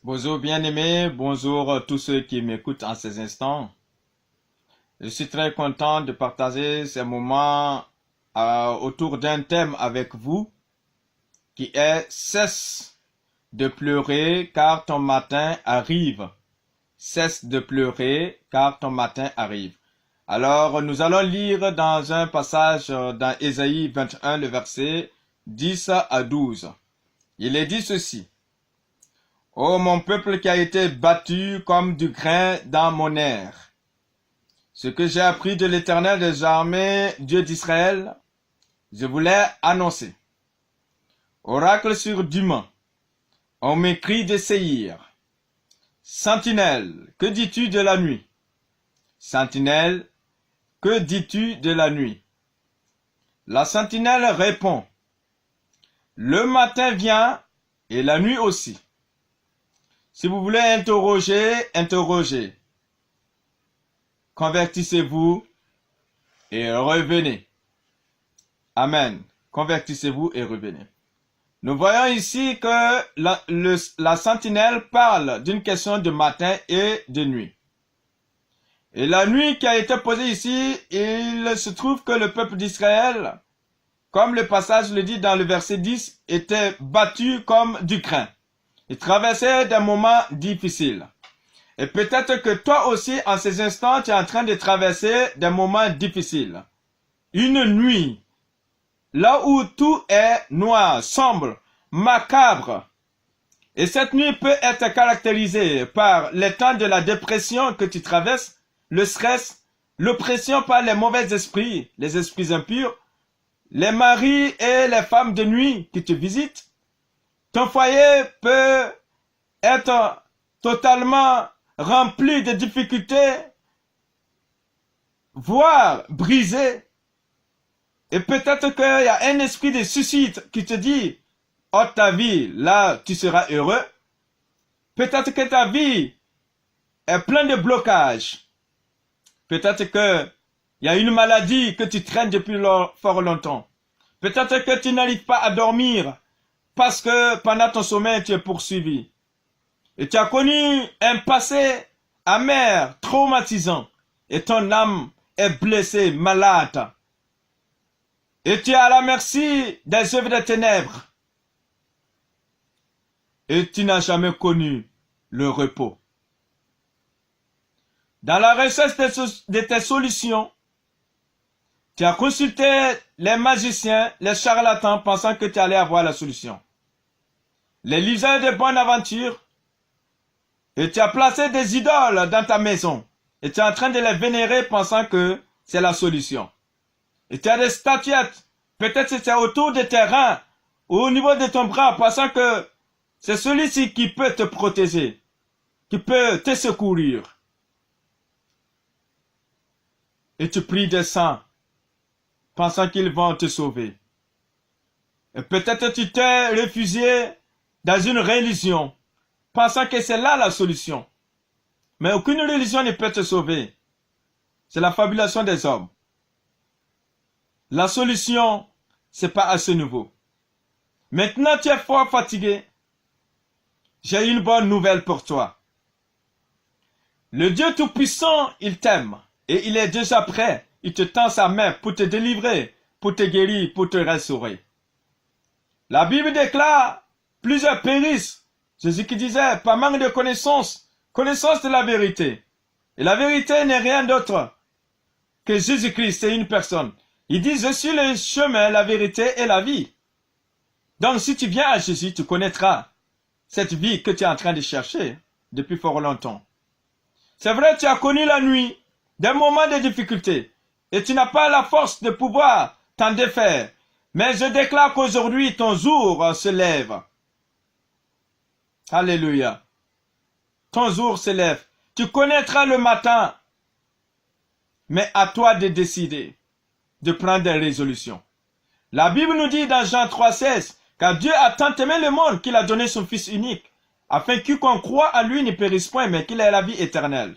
Bonjour bien-aimés, bonjour tous ceux qui m'écoutent en ces instants. Je suis très content de partager ces moments autour d'un thème avec vous qui est cesse de pleurer car ton matin arrive. Cesse de pleurer car ton matin arrive. Alors nous allons lire dans un passage dans Ésaïe 21, le verset 10 à 12. Il est dit ceci. Ô mon peuple qui a été battu comme du grain dans mon air. Ce que j'ai appris de l'Éternel des armées, Dieu d'Israël, je voulais annoncer. Oracle sur Duman, on m'écrit de Séhir. Sentinelle, que dis-tu de la nuit? Sentinelle, que dis-tu de la nuit? La sentinelle répond. Le matin vient et la nuit aussi. Si vous voulez interroger, interrogez. Convertissez-vous et revenez. Amen. Convertissez-vous et revenez. Nous voyons ici que la sentinelle parle d'une question de matin et de nuit. Et la nuit qui a été posée ici, il se trouve que le peuple d'Israël, comme le passage le dit dans le verset 10, était battu comme du grain. Il traversait des moments difficiles. Et peut-être que toi aussi, en ces instants, tu es en train de traverser des moments difficiles. Une nuit, là où tout est noir, sombre, macabre. Et cette nuit peut être caractérisée par les temps de la dépression que tu traverses, le stress, l'oppression par les mauvais esprits, les esprits impurs, les maris et les femmes de nuit qui te visitent. Ton foyer peut être totalement rempli de difficultés, voire brisé. Et peut-être qu'il y a un esprit de suicide qui te dit, oh ta vie, là tu seras heureux. Peut-être que ta vie est pleine de blocages. Peut-être qu'il y a une maladie que tu traînes depuis fort longtemps. Peut-être que tu n'arrives pas à dormir parce que pendant ton sommeil tu es poursuivi. Et tu as connu un passé amer, traumatisant. Et ton âme est blessée, malade. Et tu es à la merci des œuvres des ténèbres. Et tu n'as jamais connu le repos. Dans la recherche de tes solutions, tu as consulté les magiciens, les charlatans, pensant que tu allais avoir la solution. Les liseurs de bonnes aventures, et tu as placé des idoles dans ta maison. Et tu es en train de les vénérer pensant que c'est la solution. Et tu as des statuettes. Peut-être que c'est autour de tes reins ou au niveau de ton bras pensant que c'est celui-ci qui peut te protéger, qui peut te secourir. Et tu pries des saints pensant qu'ils vont te sauver. Et peut-être tu t'es réfugié dans une religion pensant que c'est là la solution. Mais aucune religion ne peut te sauver. C'est la fabulation des hommes. La solution, c'est pas à ce niveau. Maintenant, tu es fort fatigué. J'ai une bonne nouvelle pour toi. Le Dieu Tout-Puissant, il t'aime. Et il est déjà prêt. Il te tend sa main pour te délivrer, pour te guérir, pour te restaurer. La Bible déclare, plusieurs périssent. Jésus qui disait, par manque de connaissance de la vérité. Et la vérité n'est rien d'autre que Jésus-Christ, c'est une personne. Il dit, je suis le chemin, la vérité et la vie. Donc si tu viens à Jésus, tu connaîtras cette vie que tu es en train de chercher depuis fort longtemps. C'est vrai, tu as connu la nuit, des moments de difficulté, et tu n'as pas la force de pouvoir t'en défaire. Mais je déclare qu'aujourd'hui, ton jour se lève. Alléluia. Ton jour se lève. Tu connaîtras le matin. Mais à toi de décider, de prendre des résolutions. La Bible nous dit dans Jean 3,16, car Dieu a tant aimé le monde qu'il a donné son Fils unique, afin que quiconque croit à lui ne périsse point, mais qu'il ait la vie éternelle.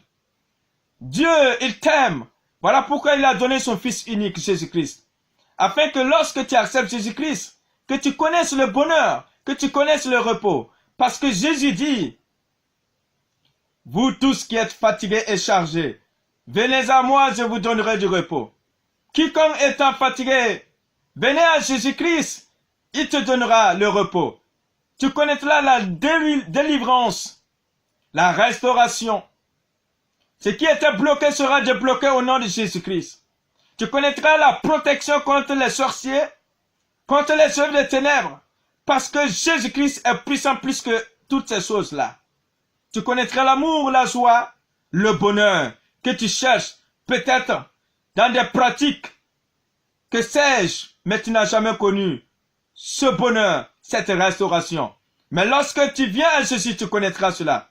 Dieu, il t'aime. Voilà pourquoi il a donné son Fils unique, Jésus-Christ. Afin que lorsque tu acceptes Jésus-Christ, que tu connaisses le bonheur, que tu connaisses le repos. Parce que Jésus dit, vous tous qui êtes fatigués et chargés, venez à moi, je vous donnerai du repos. Quiconque étant fatigué, venez à Jésus-Christ, il te donnera le repos. Tu connaîtras la délivrance, la restauration. Ce qui était bloqué sera débloqué au nom de Jésus-Christ. Tu connaîtras la protection contre les sorciers, contre les œuvres des ténèbres, parce que Jésus-Christ est puissant plus que toutes ces choses-là. Tu connaîtras l'amour, la joie, le bonheur que tu cherches, peut-être dans des pratiques que sais-je, mais tu n'as jamais connu ce bonheur, cette restauration. Mais lorsque tu viens à Jésus, tu connaîtras cela.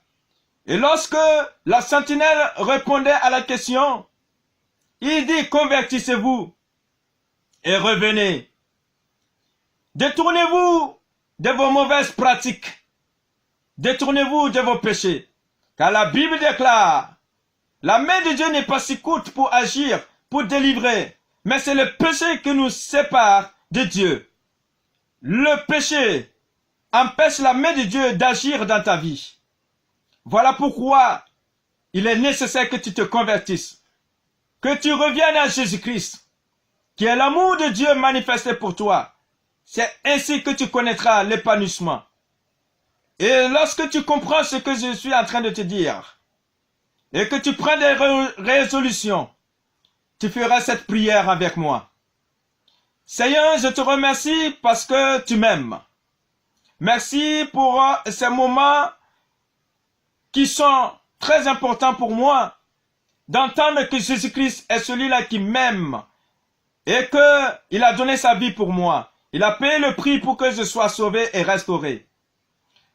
Et lorsque la sentinelle répondait à la question, il dit, convertissez-vous et revenez. Détournez-vous de vos mauvaises pratiques. Détournez-vous de vos péchés. Car la Bible déclare, la main de Dieu n'est pas si courte pour agir, pour délivrer, mais c'est le péché qui nous sépare de Dieu. Le péché empêche la main de Dieu d'agir dans ta vie. Voilà pourquoi il est nécessaire que tu te convertisses, que tu reviennes à Jésus-Christ, qui est l'amour de Dieu manifesté pour toi. C'est ainsi que tu connaîtras l'épanouissement. Et lorsque tu comprends ce que je suis en train de te dire, et que tu prends des résolutions, tu feras cette prière avec moi. Seigneur, je te remercie parce que tu m'aimes. Merci pour ces moments qui sont très importants pour moi, d'entendre que Jésus-Christ est celui-là qui m'aime et qu'il a donné sa vie pour moi. Il a payé le prix pour que je sois sauvé et restauré.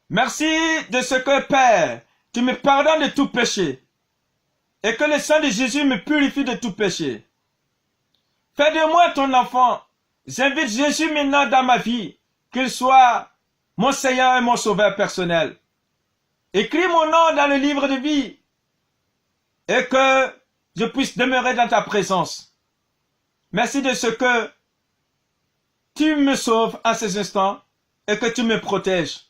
Merci de ce que, Père, tu me pardonnes de tout péché et que le sang de Jésus me purifie de tout péché. Fais de moi ton enfant. J'invite Jésus maintenant dans ma vie, qu'il soit mon Seigneur et mon Sauveur personnel. Écris mon nom dans le livre de vie et que je puisse demeurer dans ta présence. Merci de ce que tu me sauves en ces instants et que tu me protèges.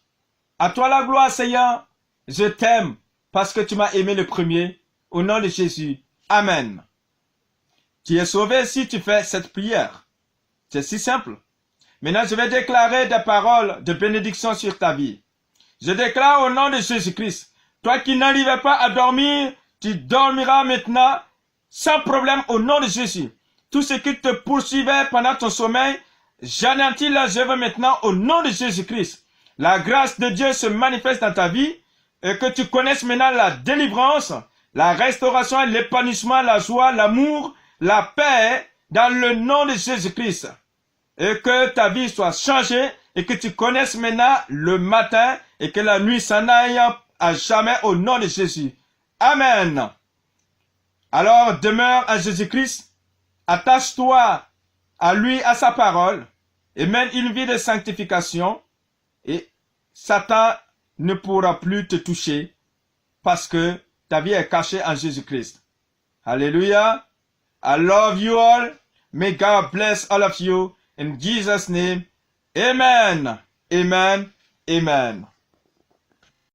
À toi la gloire, Seigneur. Je t'aime parce que tu m'as aimé le premier. Au nom de Jésus. Amen. Tu es sauvé si tu fais cette prière. C'est si simple. Maintenant, je vais déclarer des paroles de bénédiction sur ta vie. Je déclare au nom de Jésus-Christ, toi qui n'arrivais pas à dormir, tu dormiras maintenant sans problème au nom de Jésus. Tout ce qui te poursuivait pendant ton sommeil, j'anéantis leurs œuvres maintenant au nom de Jésus-Christ. La grâce de Dieu se manifeste dans ta vie et que tu connaisses maintenant la délivrance, la restauration, l'épanouissement, la joie, l'amour, la paix dans le nom de Jésus-Christ. Et que ta vie soit changée et que tu connaisses maintenant le matin et que la nuit s'en aille à jamais au nom de Jésus. Amen. Alors demeure en Jésus-Christ, attache-toi à lui, à sa parole et mène une vie de sanctification et Satan ne pourra plus te toucher parce que ta vie est cachée en Jésus-Christ. Alléluia. I love you all. May God bless all of you. In Jesus' name. Amen. Amen. Amen.